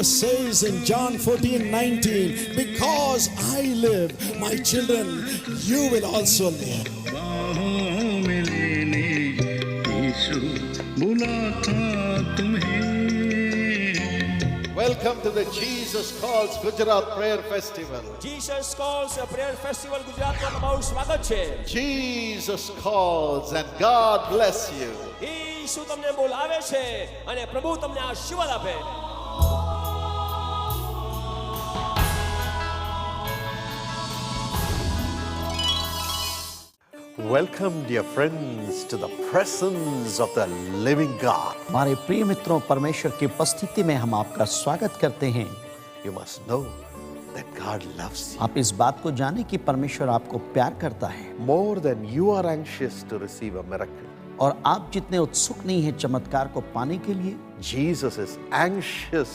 Jesus says in John 14:19, because I live, my children, you will also live. बाहों में लेने यीशु बुलाता तुम्हें। Welcome to the Jesus Calls Gujarat Prayer Festival. Jesus Calls Prayer Festival ગુજરાતમાં તમારું સ્વાગત છે. Jesus calls and God bless you. ઈસુ તમને બોલાવે છે અને પ્રભુ તમને આશીર્વાદ આપે. Welcome, dear friends, to the presence of the living God. हमारे प्रिय मित्रों, परमेश्वर की उपस्थिति में हम आपका स्वागत करते हैं। You must know that God loves you. आप इस बात को जानें कि परमेश्वर आपको प्यार करता है More than you are anxious to receive a miracle, और आप जितने उत्सुक नहीं हैं चमत्कार को पाने के लिए, Jesus is anxious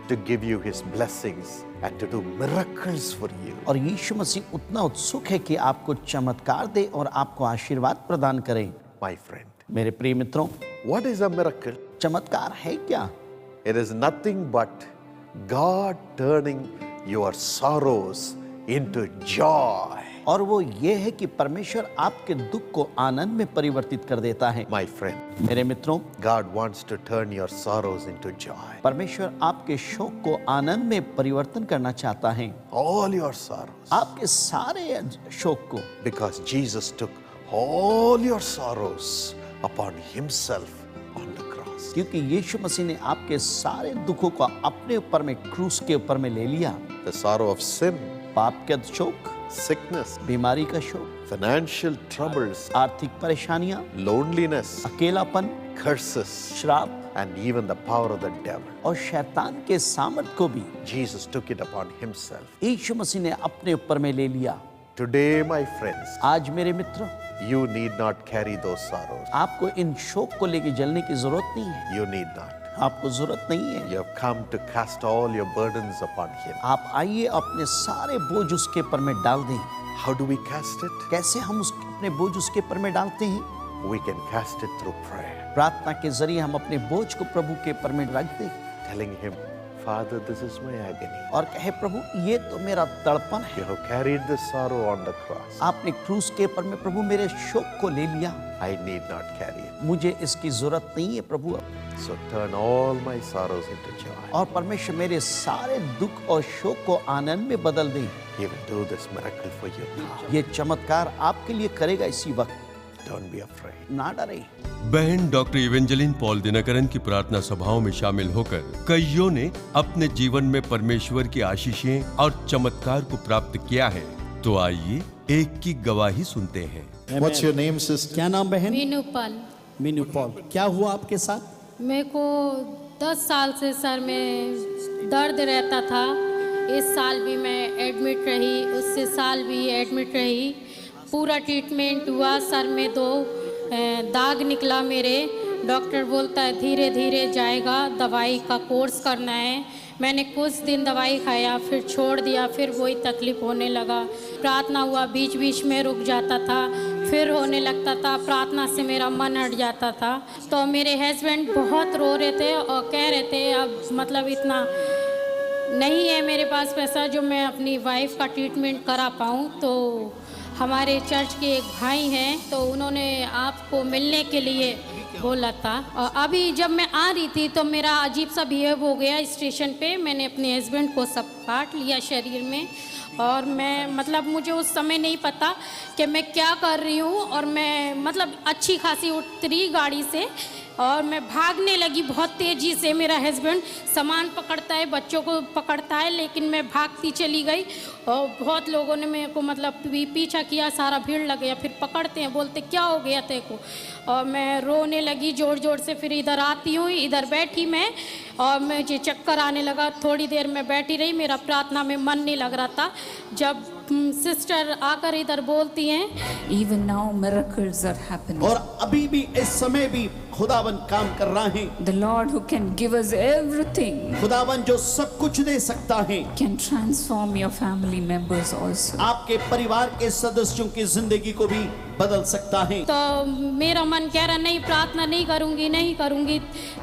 to give you His blessings and to do miracles for you. और यीशु मसीह उतना उत्सुक है कि आपको चमत्कार दे और आपको आशीर्वाद प्रदान करे। My friend, मेरे प्रिय मित्रों, what is a miracle? चमत्कार है क्या? It is nothing but God turning your sorrows into joy. और वो ये है कि परमेश्वर आपके दुख को आनंद में परिवर्तित कर देता है। My friend, मेरे मित्रों, God wants to turn your sorrows into joy. परमेश्वर आपके शोक को आनंद में परिवर्तन करना चाहता है, All your sorrows. आपके सारे शोक को, Because Jesus took all your sorrows upon Himself on the cross. क्योंकि यीशु मसीह ने आपके सारे दुखों को अपने ऊपर में क्रूस के ऊपर में ले लिया। The sorrow of sin, पाप का शोक, sickness, बीमारी का शोक, financial troubles, आर्थिक परेशानियां, loneliness, अकेलापन, curses, श्राप and even the power of the devil. और शैतान के सामर्थ को भी Jesus took it upon Himself. यीशु मसीह ने अपने ऊपर में ले लिया। Today, my friends, आज मेरे मित्र, you need not carry those sorrows. आपको इन शोक को लेके जलने की जरूरत नहीं है। You need not. आपको जरूरत नहीं है। You have come to cast all your burdens upon Him. आप आइए अपने सारे बोझ उसके ऊपर में डाल दें। How do we cast it? कैसे हम अपने बोझ उसके ऊपर में डालते हैं? We can cast it through prayer, प्रार्थना के जरिए हम अपने बोझ को प्रभु के ऊपर में रख दें telling Him, Father, this is my agony. और कहे, प्रभु ये तो मेरा तड़पन है। You have carried this sorrow on the cross. आपने क्रूस के ऊपर में प्रभु मेरे शोक को ले लिया, I need not carry it. मुझे इसकी जरूरत नहीं है प्रभु। So turn all my sorrows into joy. और परमेश्वर मेरे सारे दुख और शोक को आनंद में बदल दे। He will do this miracle for you now. ये चमत्कार आपके लिए करेगा इसी वक्त। Don't be afraid. ना डरे। बहन डॉक्टर इवेंजेलिन पॉल दिनकरन की प्रार्थना सभाओं में शामिल होकर कईयों ने अपने जीवन में परमेश्वर की आशीषें और चमत्कार को प्राप्त किया है। तो आइए एक की गवाही सुनते हैं। What's your name, sister? क्या नाम बहन? मीनू पाल। मीनू पॉल। क्या हुआ आपके साथ? मेरे को 10 साल से सर में दर्द रहता था। इस साल भी मैं एडमिट रही, उससे साल भी एडमिट रही। पूरा ट्रीटमेंट हुआ, सर में 2 दाग निकला मेरे। डॉक्टर बोलता है धीरे धीरे जाएगा, दवाई का कोर्स करना है। मैंने कुछ दिन दवाई खाया, फिर छोड़ दिया, फिर वही तकलीफ़ होने लगा। प्रार्थना हुआ, बीच बीच में रुक जाता था, फिर होने लगता था। प्रार्थना से मेरा मन हट जाता था। तो मेरे हस्बैंड बहुत रो रहे थे और कह रहे थे अब मतलब इतना नहीं है मेरे पास पैसा जो मैं अपनी वाइफ का ट्रीटमेंट करा पाऊँ। तो हमारे चर्च के एक भाई हैं, तो उन्होंने आपको मिलने के लिए बोला था। और अभी जब मैं आ रही थी तो मेरा अजीब सा बिहेव हो गया स्टेशन पे। मैंने अपने हस्बैंड को सब काट लिया शरीर में, और मैं मतलब मुझे उस समय नहीं पता कि मैं क्या कर रही हूँ। और मैं मतलब अच्छी खासी उतरी गाड़ी से और मैं भागने लगी बहुत तेज़ी से। मेरा हस्बैंड सामान पकड़ता है, बच्चों को पकड़ता है, लेकिन मैं भागती चली गई। और बहुत लोगों ने मेरे को मतलब पीछा किया, सारा भीड़ लग गया। फिर पकड़ते हैं, बोलते क्या हो गया तेरे को। और मैं रोने लगी ज़ोर ज़ोर से। फिर इधर आती हूँ, इधर बैठी मैं, और मुझे चक्कर आने लगा। थोड़ी देर मैं बैठी रही, मेरा प्रार्थना में मन नहीं लग रहा था। जब सिस्टर आकर इधर बोलती हैं, Even now miracles are happening. और अभी भी इस समय भी खुदावन काम कर रहा है। The Lord who can give us everything खुदावन जो सब कुछ दे सकता है, can transform your family members also. आपके परिवार के सदस्यों की जिंदगी को भी बदल सकता है। तो मेरा मन कह रहा नहीं, प्रार्थना नहीं करूंगी।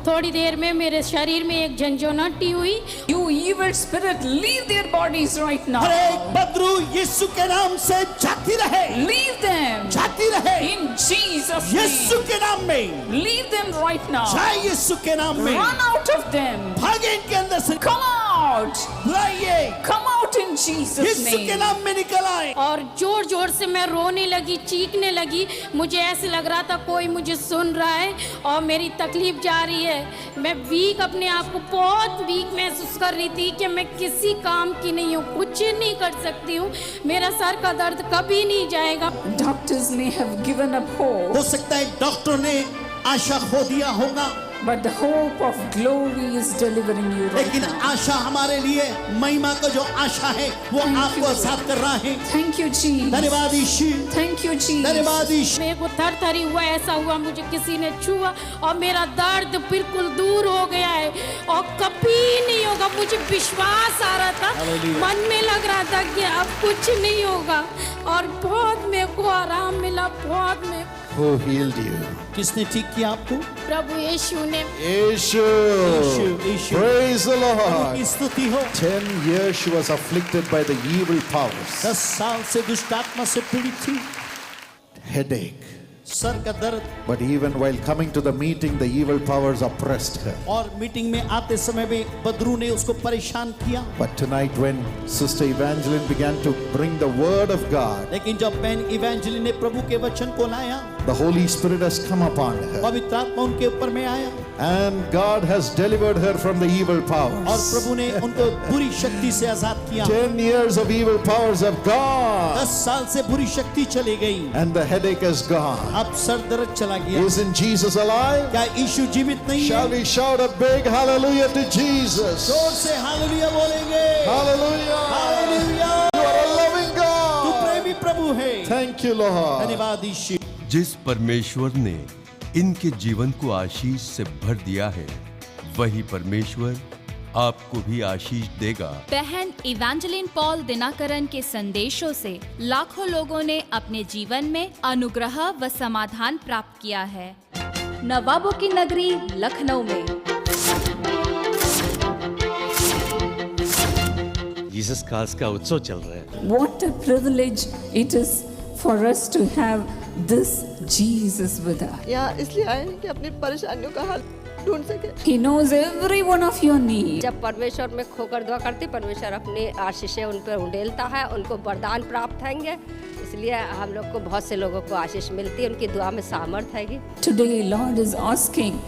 थोड़ी देर में मेरे शरीर में एक झंझोनाहट हुई। You evil spirit, leave their bodies right now. हर एक बदरू यीशु के नाम से जाती रहे, Leave them. जाती रहे In Jesus' यीशु name. के नाम में। Leave them right now. जाए यीशु के नाम में, Run out of them. भागे इनके अंदर से, Come out. बुलाइए, Come out in Jesus' यीशु के name. नाम में निकल आए। और जोर जोर से मैं रोने लगी, चीखने लगी। मुझे ऐसे लग रहा था कोई मुझे सुन रहा है और मेरी तकलीफ जा रही है। मैं वीक, अपने आप को बहुत वीक महसूस कर रही थी कि मैं किसी काम की नहीं हूँ, कुछ नहीं कर सकती हूँ। मेरा सर का दर्द कभी नहीं जाएगा। Doctors may have given up hope, हो सकता है डॉक्टर ने आशा खो दिया होगा, but the hope of glory is delivering you right लेकिन now. आशा हमारे लिए, महिमा का जो आशा है वो Thank आपको you, आजाद कर रहा है। Thank you, Jesus. धन्यवाद यीशु, Thank you, Jesus. धन्यवाद यीशु। मेरे को थरथरी हुआ, ऐसा हुआ मुझे किसी ने छुआ और मेरा दर्द बिल्कुल दूर हो गया है और कभी नहीं होगा। मुझे विश्वास आ रहा था, मन में लग रहा था कि अब कुछ नहीं होगा और बहुत मेरे को आराम मिला, बहुत में Who healed you? किसने ठीक किया आपको? प्रभु यीशु ने। Yeshu. Yeshu. Praise the Lord. की स्तुति हो। 10 years she was afflicted by the evil powers. 10 साल से दुष्ट आत्मा से पीड़ित थी। Headache. सर का दर्द। But even while coming to the meeting, the evil powers oppressed her. और मीटिंग में आते समय में बदरू ने उसको परेशान किया। But tonight when Sister Evangeline began to bring the word of God, लेकिन जब बहन इवेंजेलिन ने प्रभु के वचन को लाया, the Holy Spirit has come upon her. पवित्र आत्मा उनके ऊपर में आया And God has delivered her from the evil और powers. प्रभु ने उनको बुरी शक्ति से आजाद किया। 10 years of evil powers have gone. 10 साल से बुरी शक्ति चली गई। And the headache is gone. अब सर दर्द चला गया। Isn't Jesus alive? क्या यीशु जीवित नहीं Shall है? we shout a big hallelujah to Jesus? जोर से हालेलुया बोलेंगे। Hallelujah. Hallelujah. You are a loving तू God. प्रेमी प्रभु है। Thank you, Lord. धन्यवाद यीशु। जिस परमेश्वर ने इनके जीवन को आशीष से भर दिया है, वही परमेश्वर आपको भी आशीष देगा। बहन इवेंजेलिन पॉल दिनाकरन के संदेशों से लाखों लोगों ने अपने जीवन में अनुग्रह व समाधान प्राप्त किया है। नवाबों की नगरी लखनऊ में जीसस काल्स का उत्सव चल रहा है। What a privilege it is for us to have this Jesus with us. यहाँ इसलिए आए हैं कि अपनी परेशानियों का हल ढूंढ सके। He knows every one of your needs. जब परमेश्वर में खोकर दुआ करती, परमेश्वर अपनी आशीषें उन पर उंडेलता है, उनको वरदान प्राप्त होंगे। इसलिए हम लोग को, बहुत से लोगों को आशीष मिलती है, उनकी दुआ में सामर्थ है। Today Lord is asking,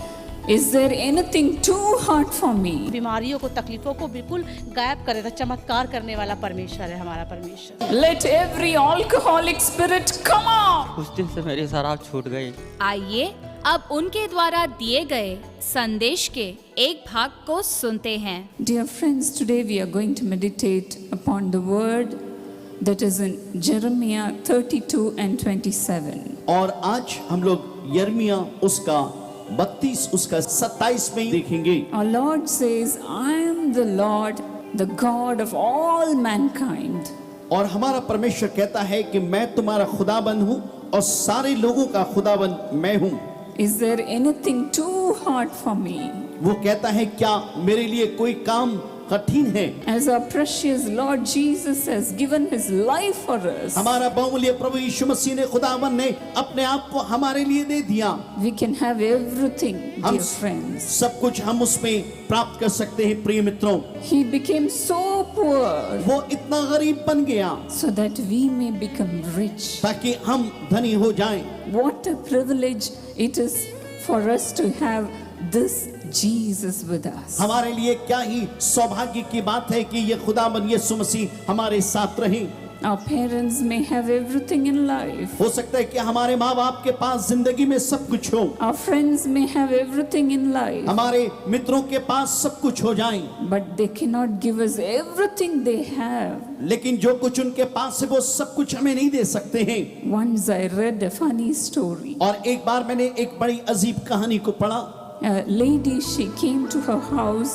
is there anything too hard for me? बीमारियों को, तकलीफों को बिल्कुल गायब कर देता, चमत्कार करने वाला परमेश्वर है हमारा परमेश्वर। Let every alcoholic spirit come out. कुछ दिन से मेरी शराब छूट गई। आइए अब उनके द्वारा दिए गए संदेश के एक भाग को सुनते हैं। Dear friends, today we are going to meditate upon the word that is in Jeremiah 32 and 27. और आज हम लोग यिर्मयाह उसका 32 उसका 27 में देखेंगे। Our Lord says, I am the Lord, the God of all mankind. और हमारा परमेश्वर कहता है कि मैं तुम्हारा खुदाबंद हूँ और सारे लोगों का खुदाबंद मैं हूँ। Is there anything too hard for me? वो कहता है क्या मेरे लिए कोई काम कठिन है? As our precious Lord Jesus has given his life for us, हमारा बहुमूल्य प्रभु यीशु मसीह ने, खुदाबंद ने अपने आप को हमारे लिए दे दिया। we can have everything, हम dear friends. सब कुछ हम उसमें प्राप्त कर सकते हैं। प्रिय मित्रों, He became so poor वो इतना गरीब बन गया so that we may become rich. ताकि हम धनी हो जाएं। What a privilege it is for us to have this Jesus with us. हमारे लिए क्या ही सौभाग्य की बात है कि ये खुदाबंद यीशु मसीह हमारे साथ रहे। Our parents may have everything in life. हो सकता है कि हमारे माँ बाप के पास जिंदगी में सब कुछ हो, Our friends may have everything in life, हमारे मित्रों के पास सब कुछ हो जाए, but they cannot give us everything they have. लेकिन जो कुछ उनके पास है वो सब कुछ हमें नहीं दे सकते हैं। Once I read a funny story. और एक बार मैंने एक बड़ी अजीब कहानी को पढ़ा। A lady, she came to her house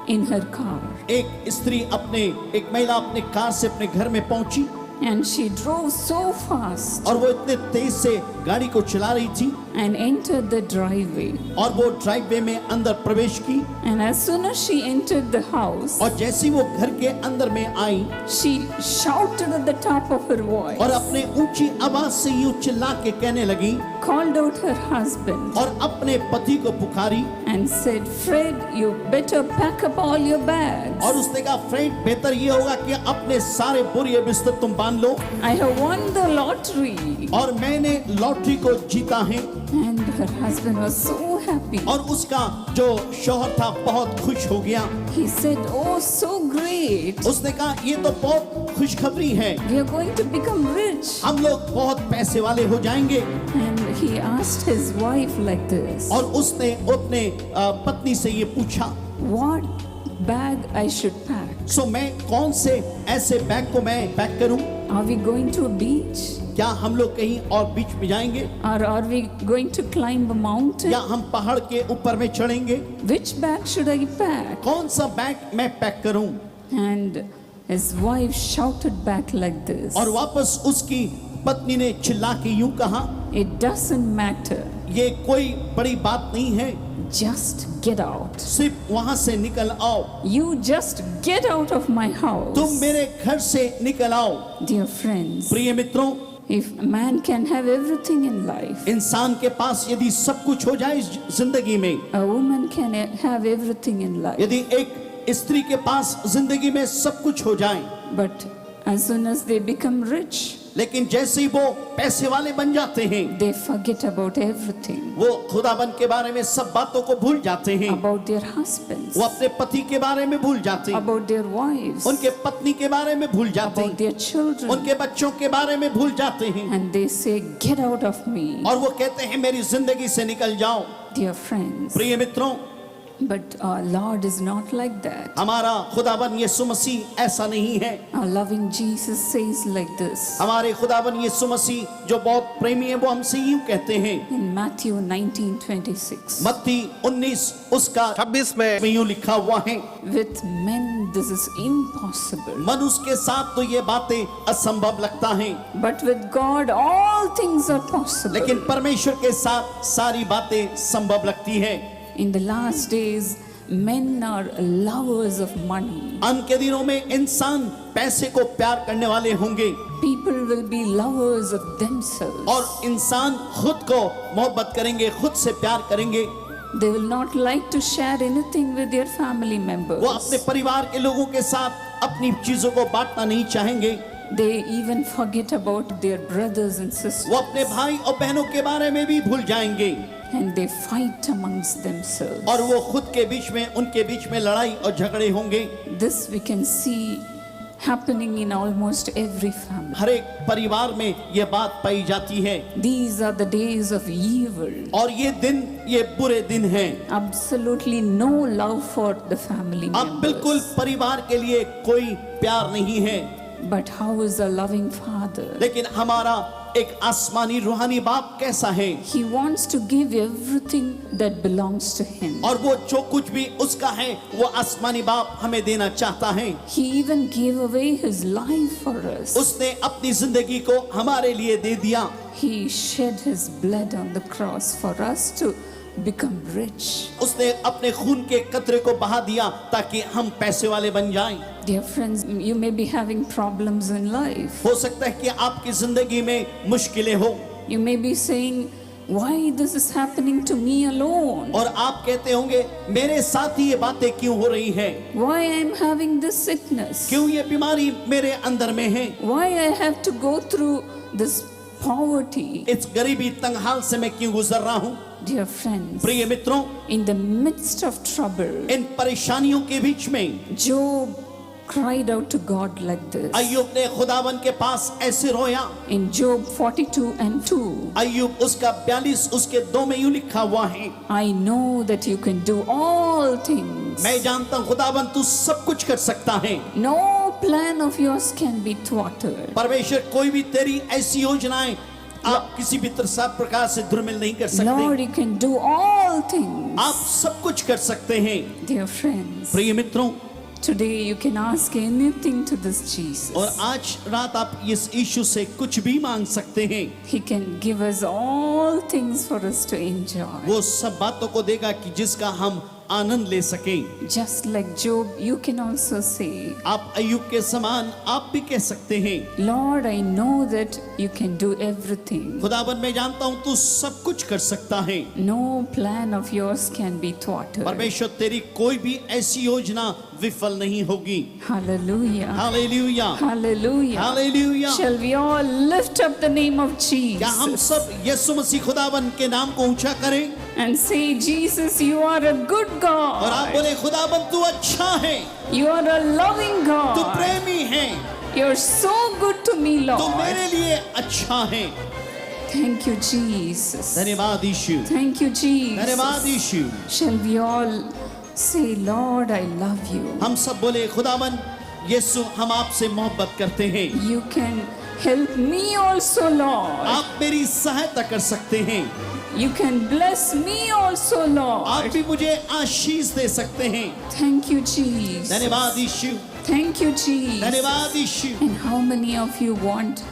in her car. एक स्त्री एक महिला अपने कार से अपने घर में पहुंची। And she drove so fast और वो इतने तेज से गाड़ी को चला रही थी and entered the driveway. और वो ड्राइववे में अंदर प्रवेश की And as soon as she entered the house, और जैसे ही वो घर के अंदर में आई she shouted at the top of her voice, और अपने ऊंची आवाज से यूं चिल्ला के कहने लगी, called out her husband और अपने पति को पुकारी and said, Fred, you better pack up all your bags. और उसने कहा, फ्रेड, बेहतर ये होगा कि अपने सारे बोरिए बिस्तर तुम बांध लो, I have won the lottery. और मैंने लॉटरी को जीता है। And her husband was so happy. और उसका जो शौहर था बहुत खुश हो गया। He said, oh, so great. उसने कहा, ये तो बहुत खुशखबरी है, We are going to become rich. हम लोग बहुत पैसे वाले हो जाएंगे। And he asked his wife like this, और उसने अपने पत्नी से ये पूछा, what bag I should pack? सो मैं कौन से ऐसे बैग को मैं पैक करूं? Are we going to a beach? क्या हम लोग कहीं और बीच में जाएंगे? Or are we going to climb a mountain? या हम पहाड़ के ऊपर में चढ़ेंगे? Which bag should I pack? कौन सा बैग मैं पैक करूं? And his wife shouted back like this, और वापस उसकी पत्नी ने चिल्ला के यूं कहा, it doesn't matter. ये कोई बड़ी बात नहीं है, Just get out. सिर्फ वहां से निकल आओ। You just get out of my house. तुम मेरे घर से निकल आओ। Dear friends, प्रिय मित्रों, if a man can have everything in life, इंसान के पास यदि सब कुछ हो जाए इस जिंदगी में, a woman can have everything in life. यदि एक स्त्री के पास जिंदगी में सब कुछ हो जाए, But as soon as they become rich, लेकिन जैसे ही वो पैसे वाले बन जाते हैं, they forget about everything. वो खुदाबंद के बारे में सब बातों को भूल जाते हैं। About their husbands, वो अपने पति के बारे में भूल जाते हैं, about their wives, उनके पत्नी के बारे में भूल जाते about हैं, their children, उनके बच्चों के बारे में भूल जाते हैं, and they say, get out of me. और वो कहते हैं मेरी जिंदगी से निकल जाओ। Dear friends, प्रिय मित्रों, but our Lord is not like that. हमारा खुदाबंद यीशु मसीह ऐसा नहीं है। Our loving Jesus says like this हमारे खुदाबंद यीशु मसीह जो बहुत प्रेमी है, वो हमसे यूं कहते हैं in Matthew 19:26. मत्ती 19 उसका 26 में यूं लिखा हुआ है, With men this is impossible, मनुष्य के साथ तो ये बातें असंभव लगता है, but with God all things are possible. लेकिन परमेश्वर के साथ सारी बातें संभव लगती है। In the last days, men are lovers of money. अंत के दिनों में इंसान पैसे को प्यार करने वाले होंगे, People will be lovers of themselves. और इंसान खुद को मोहब्बत करेंगे, खुद से प्यार करेंगे। They will not like to share anything with their family members. वो अपने परिवार के लोगों के साथ अपनी चीजों को बांटना नहीं चाहेंगे। They even forget about their brothers and sisters. वो अपने भाई और बहनों के बारे में भी भूल जाएंगे, And they fight amongst themselves. और वो खुद के बीच में, उनके बीच में लड़ाई और झगड़े होंगे। This we can see happening in almost every family. हर एक परिवार में ये बात पाई जाती है। These are the days of evil. और ये दिन, ये बुरे दिन हैं। Absolutely no love for the family अब बिल्कुल members. परिवार के लिए कोई प्यार नहीं है। But how is a loving father? लेकिन हमारा एक आसमानी रूहानी बाप कैसा है? He wants to give everything that belongs to him. और वो जो कुछ भी उसका है, वो आसमानी बाप हमें देना चाहता है। He even gave away his life for us. उसने अपनी जिंदगी को हमारे लिए दे दिया। He shed his blood on the cross for us to become rich. उसने अपने खून के कतरे को बहा दिया ताकि हम पैसे वाले बन जाएं। Dear friends, you may be having problems in life. हो सकता है कि आपकी जिंदगी में मुश्किलें हो, You may be saying, why this is happening to me alone? और आप कहते होंगे मेरे साथ ही ये बातें क्यों हो रही हैं? Why I am having this sickness? क्यों ये बीमारी मेरे अंदर में है? Why I have to go through this poverty? इस गरीबी तंगहाल से मैं क्यों गुजर रहा हूँ? Dear friends, प्रिय मित्रों, in the midst of trouble, इन परेशानियों के बीच में Job cried out to God like this. अय्यूब ने खुदावन के पास ऐसे रोया। In Job 42:2, अय्यूब उसका 42 उसके 2 में यूं लिखा हुआ है, I know that you can do all things. मैं जानता हूँ खुदावन तू सब कुछ कर सकता है। No plan of yours can be thwarted. परमेश्वर कोई भी तेरी ऐसी योजनाएं आप किसी भी प्रकार से धूमिल नहीं कर सकते। Lord, you can do all things. आप सब कुछ कर सकते हैं। Dear friends, प्रिय मित्रों, Today you can ask anything to this Jesus. और आज रात आप इस यीशु से कुछ भी मांग सकते हैं। He can give us all things for us to enjoy. वो सब बातों को देगा कि जिसका हम आनंद ले सकें। Just like Job, you can also say, आप अय्यूब के समान आप भी कह सकते हैं, Lord, I know that you can do everything. खुदावन मैं जानता हूँ तू सब कुछ कर सकता है। No plan of yours can be thwarted. परमेश्वर तेरी कोई भी ऐसी योजना विफल नहीं होगी। Hallelujah. Hallelujah, Hallelujah. Hallelujah. Shall we all lift up the name of क्या हम Jesus सब यीशु मसीह खुदावन के नाम को ऊंचा करें and say, Jesus, you are a good और आप God. बोले खुदावन तू अच्छा है, You are a loving तू God. प्रेमी है, You're so good to me, तू Lord. मेरे लिए अच्छा है। Thank you, Jesus. धन्यवाद यीशु, Thank you, धन्यवाद Jesus. Yeshu. Shall we all say, Lord, I love you. हम सब बोले खुदावन यीशु हम आपसे मोहब्बत करते हैं। You can help me also, Lord. आप मेरी सहायता कर सकते हैं, You can bless me also, आप Lord. भी मुझे आशीष दे सकते हैं। Thank you, Jesus. धन्यवाद यीशु, Thank you, Jesus. धन्यवाद यीशु। And how many of you want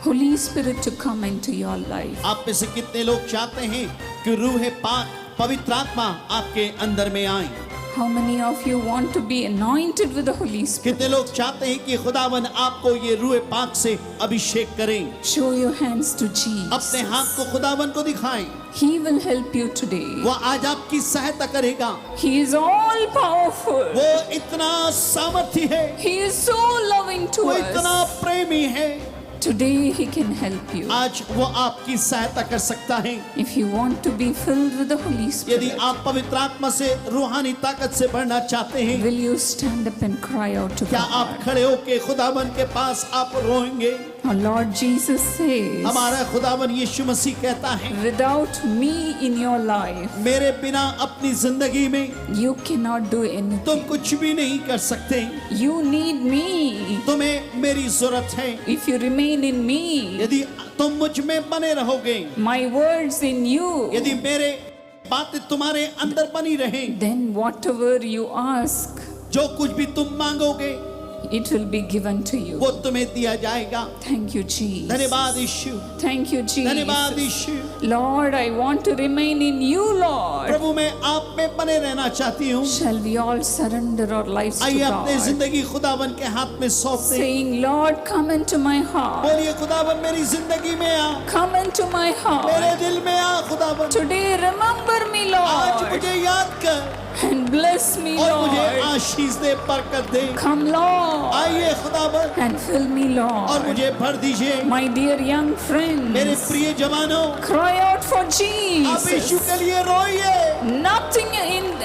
Holy Spirit to come into your life? आप में से कितने लोग चाहते हैं कि रूह पाक पवित्र आत्मा आपके अंदर में आए? How many of you want to be anointed with the Holy Spirit? कितने लोग चाहते हैं कि खुदावन आपको ये रूह पाक से अभिषेक करें? Show your hands to Jesus. अपने हाथ को खुदावन को दिखाएं, He will help you today. वो आज आपकी सहायता करेगा। He is all powerful. वो इतना सामर्थ्य है, He is so loving to वो इतना us. प्रेमी है, Today He can help you. आज वो आपकी सहायता कर सकता है। If you want to be filled with the Holy यदि Spirit, आप पवित्र आत्मा से रूहानी ताकत से बढ़ना चाहते हैं, will you stand up and cry out to क्या आप God? खड़े होके खुदावन के पास आप रोएंगे? Our Lord Jesus says, हमारा खुदावन यीशु मसीह कहता है, without me in your life, मेरे बिना अपनी जिंदगी में you cannot do तुम anything. कुछ भी नहीं कर सकते। You need me. तुम्हें मेरी जरूरत है। If you remain in me, यदि तुम मुझ में बने रहोगे, my words in you, यदि मेरे बातें तुम्हारे अंदर बनी रहें, then whatever you ask, जो कुछ भी तुम मांगोगे it will be given to you. वो तुम्हें दिया जाएगा। Thank you, Jesus. धन्यवाद यीशु, Thank you, धन्यवाद Jesus. Yeshu. Lord, I want to remain in you, Lord. प्रभु मैं आप में बने रहना चाहती हूँ। Shall we all surrender our lives to आइए अपने God? जिंदगी खुदावन के हाथ में सौंप दें। Saying, Lord, come into my heart. बोलिए खुदावन मेरी जिंदगी में आ, Come into my मेरे heart. दिल में आ खुदावन। Today, remember me, आज Lord, मुझे याद कर and bless me, और मुझे Lord. आशीष दे, बरकत दे। Come, Lord, आइए खुदावन and fill me, और Lord. मुझे भर दीजिए। My dear young मेरे friends, प्रिय जवानों, cry out for आप यीशु Jesus. के लिए रोइए। Nothing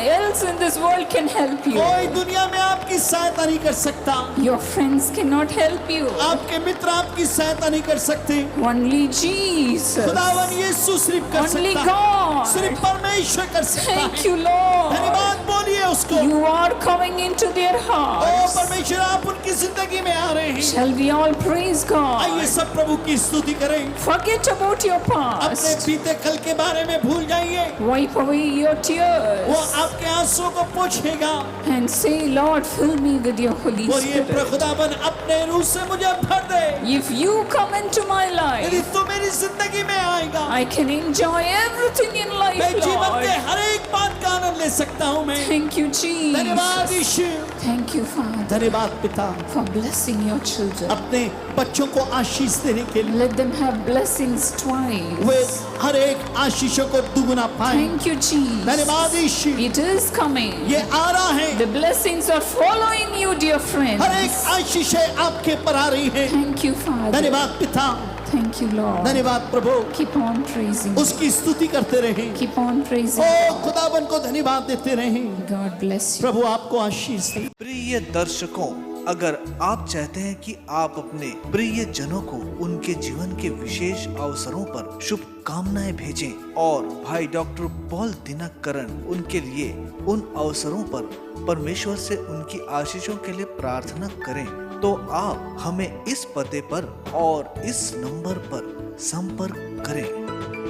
else in this world can help you. कोई दुनिया में आपकी सहायता नहीं कर सकता। Your friends cannot help you. आपके मित्र आपकी सहायता नहीं कर सकते। Only Jesus. खुदावन यीशु सिर्फ कर Only सकता है, God. सिर्फ परमेश्वर कर सकता Thank है। you, Lord. धन्यवाद बोलिए उसको। You are coming into their O hearts. परमेश्वर आप उनकी जिंदगी में आ रहे हैं। Shall we all praise आइए God? सब प्रभु की स्तुति करें। Forget about your अपने past. बीते कल के बारे में भूल जाइए। Wipe away your वो tears आपके आंसुओं को पोंछेगा। and say, Lord, fill me with your Holy बोलिए Spirit. खुदावन अपने रूह से मुझे भर दे। If you come into my यदि life, तू मेरी जिंदगी में आएगा, I can enjoy everything in मैं life, जीवन के Lord. हर एक बात का आनंद ले सकता हूँ मैं। Thank you, धन्यवाद Jesus. Yeshu, Thank you, Father, धन्यवाद पिता, for blessing your children. अपने बच्चों को आशीष देने के लिए। Let them have blessings twice. वे हर एक आशीषों को दुगुना पाएं। Thank you, Jesus. धन्यवाद यीशु, It is coming. ये आ रहा है। The blessings are following you, dear friends. हर एक आशीषें आपके पर आ रही है। Thank you, Father. धन्यवाद पिता, Thank you, Lord. धन्यवाद प्रभु। Keep on praising. उसकी स्तुति करते रहे। Keep on praising. ओ खुदावन को धन्यवाद देते रहे। God bless you. प्रभु आपको आशीष दे। प्रिय दर्शकों, अगर आप चाहते हैं कि आप अपने प्रिय जनों को उनके जीवन के विशेष अवसरों पर शुभकामनाएं भेजें और भाई डॉक्टर पॉल दिनकरन उनके लिए उन अवसरों पर परमेश्वर से उनकी आशीषों के लिए प्रार्थना करें, तो आप हमें इस पते पर और इस नंबर पर संपर्क करें।